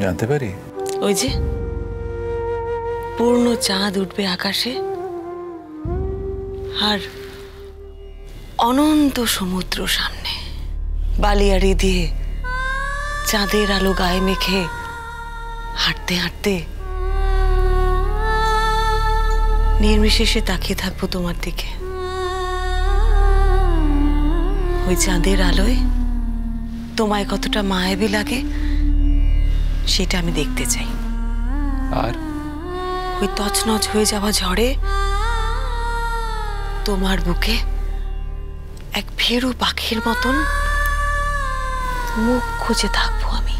জানতে পারি? ওই যে পূর্ণ চাঁদ উঠবে আকাশে, আর অনন্ত সমুদ্র সামনে, বালিয়াড়ি দিয়ে চাঁদের আলো গায়ে মেখে হাঁটতে হাঁটতে নির্বিশেষে তাকিয়ে থাকবো তোমার দিকে। ওই চাঁদের আলোয় তোমায় কতটা মায়াবী লাগে সেটা আমি দেখতে চাই। আর ওই তছনছ হয়ে যাওয়া ঝড়ে তোমার বুকে এক ভীরু পাখির মতন মুখ খুঁজে থাকবো আমি,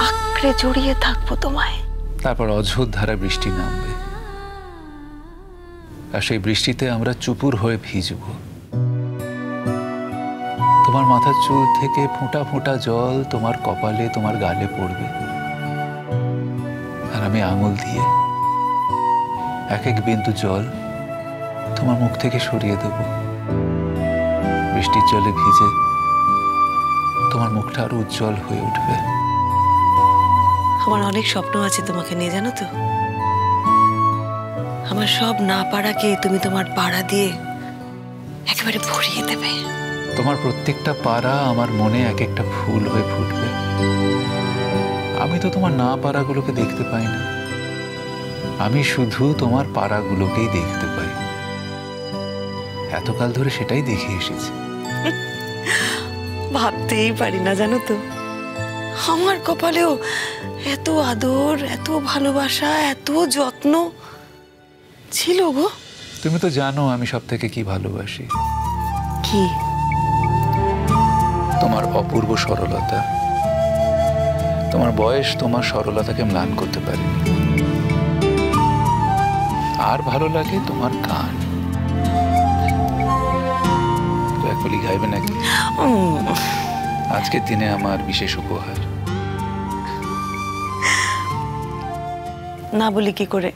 আঁকড়ে জড়িয়ে থাকবো তোমায়। তারপর অঝোর ধারা বৃষ্টি নামবে, আর সেই বৃষ্টিতে আমরা চুপুর হয়ে ভিজব। তোমার মাথার চুল থেকে ফোঁটা ফোঁটা জল তোমার কপালে, তোমার গালে পড়বে, আর আমি আঙুল দিয়ে এক এক বিন্দু জল তোমার মুখ থেকে সরিয়ে দেব। বৃষ্টির জলে ভিজে তোমার মুখটা আরো উজ্জ্বল হয়ে উঠবে। আমার অনেক স্বপ্ন আছে তোমাকে নিয়ে, জানো তো। আমার সব না পারাকে তুমি তোমার পাড়া দিয়ে একেবারে ভরিয়ে দেবে। তোমার প্রত্যেকটা পারা আমার মনে এক একটা ফুল হয়ে ফুটবে। আমি তো তোমার না পারাগুলোকে দেখতে পাই না, আমি শুধু তোমার পারাগুলোকেই দেখতে পাই। এতকাল ধরে সেটাই দেখে এসেছি। ভাবতেই পারি না, জানো তো, আমার কপালেও এত আদর, এত ভালোবাসা, এত যত্ন ছিল গো। তুমি তো জানো আমি সব থেকে কি ভালোবাসি। কি? তোমার অপূর্ব সরলতা। তোমার বয়স তোমার সরলতাকে ম্লান করতে পারেনি। আর ভালো লাগে তোমার গান। তো এক বলি গাইবে নাকি? আজকের দিনে আমার বিশেষ উপহার। না বলি কি করে?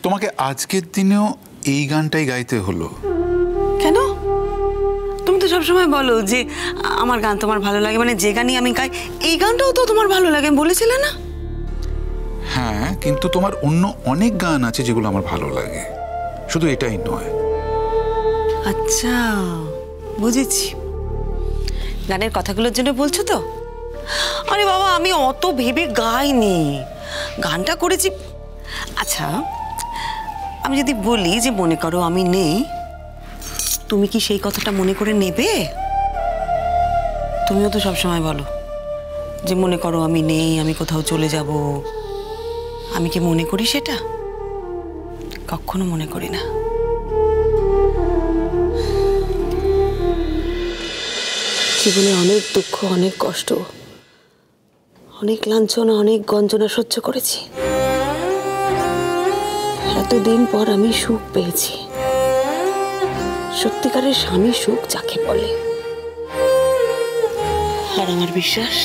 তোমাকে আজকের দিনেও এই গানটাই গাইতে হলো? কেন? তুমি তো সবসময় বলো যে আমার গান তোমার ভালো লাগে, মানে যে গানই আমি গাই এই গানটাও তো তোমার ভালো লাগে, বলেছিলে না? হ্যাঁ, কিন্তু তোমার অন্য অনেক গান আছে যেগুলো আমার ভালো লাগে, শুধু এটাই নয়। আচ্ছা, বুঝেছি। গানের কথাগুলোর জন্য বলছো তো? আরে বাবা, আমি অত ভেবে গাইনি, গানটা করেছি। আচ্ছা, আমি যদি বলি যে মনে করো আমি নেই, তুমি কি সেই কথাটা মনে করে নেবে? তুমিও তো সবসময় বলো যে মনে করো আমি নেই, আমি কোথাও চলে যাব। আমি কি মনে করি সেটা? কখনো মনে করি না। জীবনে অনেক দুঃখ, অনেক কষ্ট, অনেক লাঞ্ছনা, অনেক গঞ্জনা সহ্য করেছি। এতদিন পর আমি সুখ পেয়েছি, সত্যিকারের স্বামী সুখ যাকে বলে। আর আমার বিশ্বাস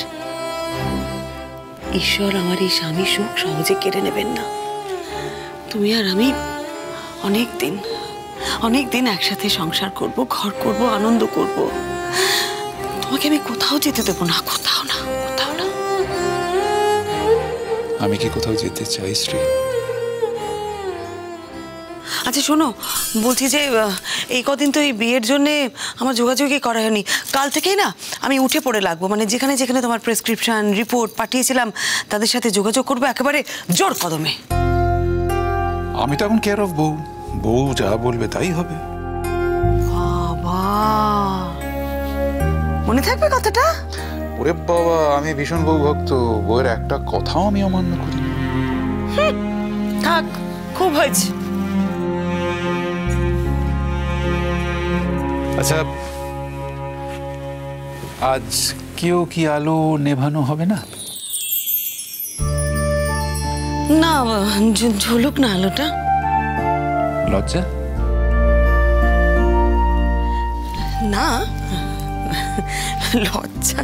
ঈশ্বর আমার এই স্বামী সুখ সহজে কেড়ে নেবেন না। তুমি আর আমি অনেক দিন একসাথে সংসার করব, ঘর করব, আনন্দ করব। তোমাকে আমি কোথাও যেতে দেবো না, কোথাও না, কোথাও না। আমি কি কোথাও যেতে চাই শ্রী? আচ্ছা শোনো, বলছি যে এই কদিন তো এই বিয়ের জন্যে আমার যোগাযোগই করা হয়নি। কাল থেকেই না আমি উঠে পড়ে লাগবো, মানে যেখানে যেখানে তোমার প্রেসক্রিপশন রিপোর্ট পাঠিয়েছিলাম তাদের সাথে যোগাযোগ করবো একেবারে জোর কদমে। আমি তো এখন কেয়ার অফ বউ, বউ যা বলবে তাই হবে। বাবা, মনে থাকবে কথাটা? ওরে বাবা, আমি ভীষণ বউ ভক্ত, বউয়ের একটা কথাও আমি অমান্য করি না। থাক, খুব হয়েছে। আচ্ছা, আজ কেউ কি আলো নেভানো হবে না? না, ঝুলুক না আলোটা। লজ্জা? না, লজ্জা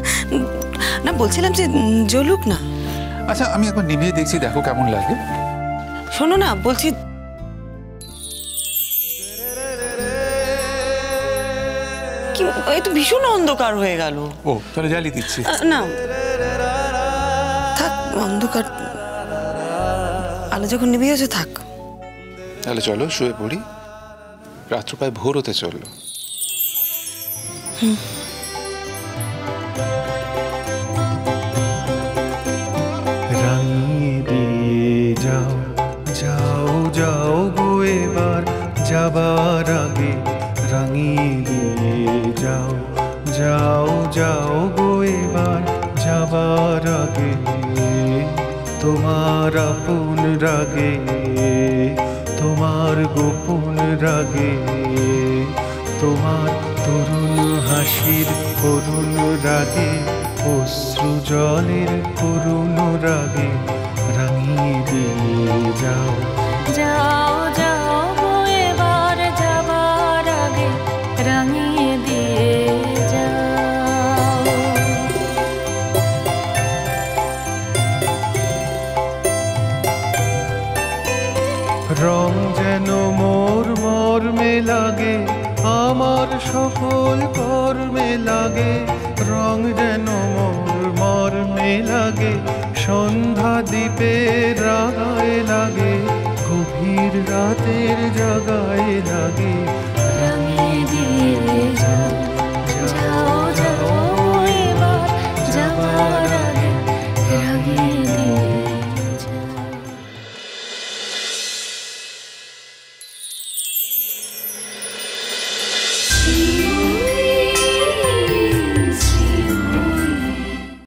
না, বলছিলাম যে জ্বলুক না। আচ্ছা, আমি একবার নিভিয়ে দেখছি, দেখো কেমন লাগে। শোনো না, বলছি কি, এই তো ভীষণ অন্ধকার হয়ে গেল। ও, তাহলে জ্বালিয়ে দিচ্ছি। না থাক, অন্ধকার, আলো যখন নিভে গেছে থাক। তাহলে চলো শুয়ে পড়ি, রাত্র প্রায় ভোর হতে চললো। রাঙিয়ে দিয়ে যাও, যাও যাও গো এবার যাবার আগে। রাঙিয়ে দিয়ে যাও, যাও যাও গো এবার যাবার আগে। তোমার আপন রাগে, তোমার গোপন রাগে, তোমার তরুণ হাসির করুণ রাগে, অশ্রু জলের করুণ রাগে রাঙিয়ে দিয়ে যাও। যাও যাও গো এবার যাবার আগে রাঙিয়ে দিয়ে যাও। রং যেন মোর মর্মে লাগে, আমার সকল কর্মে লাগে। রং যেন মোর মর্মে লাগে, সন্ধ্যা দ্বীপের রাগায়